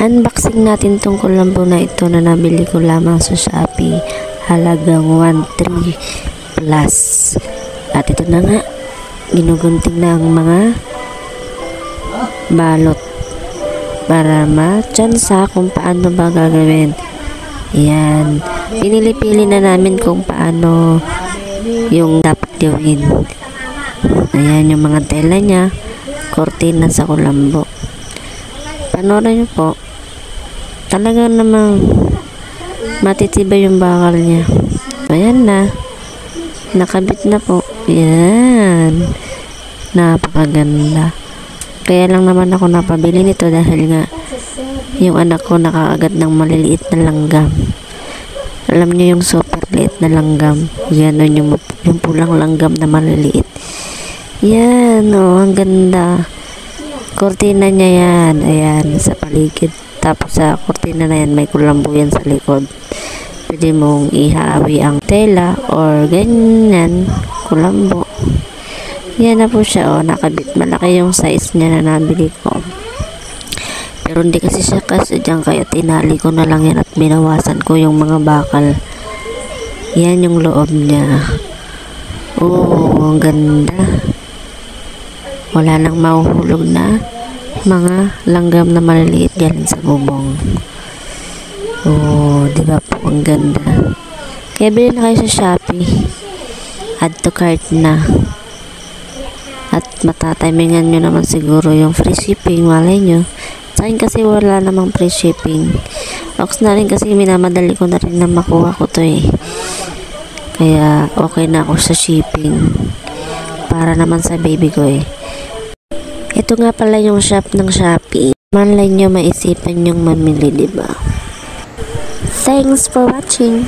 I-unboxing natin tong kulambo na ito na nabili ko lamang sa Shopee. Halagang 1.3 plus. At ito na nga, ginugunting na ang mga balot para matsansa kung paano ba gagawin. Yan. Pinili-pili na namin kung paano yung dapat gawin. Ayan yung mga tela niya. Kortina sa kulambo. Panoorin niyo po. Talaga namang matitibay yung bakal niya. Ayan na. Nakabit na po. Yan. Napakaganda. Kaya lang naman ako napabili nito dahil nga yung anak ko nakakagat ng maliliit na langgam. Alam niyo yung super liit na langgam. Yan yung pulang langgam na maliliit. Yan o, ang ganda. Kortina niya yan. Ayan, sa paligid. Tapos sa kortina na yan, may kulambo yan sa likod. Pwede mong ihawi ang tela or ganyan, kulambo. Yan na po siya o, nakabit. Malaki yung size niya na nabili ko. Pero hindi kasi siya kasadyang kaya tinali ko na lang yan at binawasan ko yung mga bakal. Yan yung loob niya. Oo, ang ganda. Wala nang mahuhulog na mga langgam na maliliit galing sa bubong. Oo, di ba po ang ganda. Kaya bilhin na kayo sa Shopee. Add to cart na. At matatimingan nyo naman siguro yung free shipping, malay nyo. Sa akin kasi wala namang free shipping. Ox na rin kasi minamadali ko na rin na makuha ko to eh. Kaya okay na ako sa shipping. Para naman sa baby ko eh. Ito nga pala yung shop ng Shopee. Malay nyo maisipan yung mamili, diba? Thanks for watching.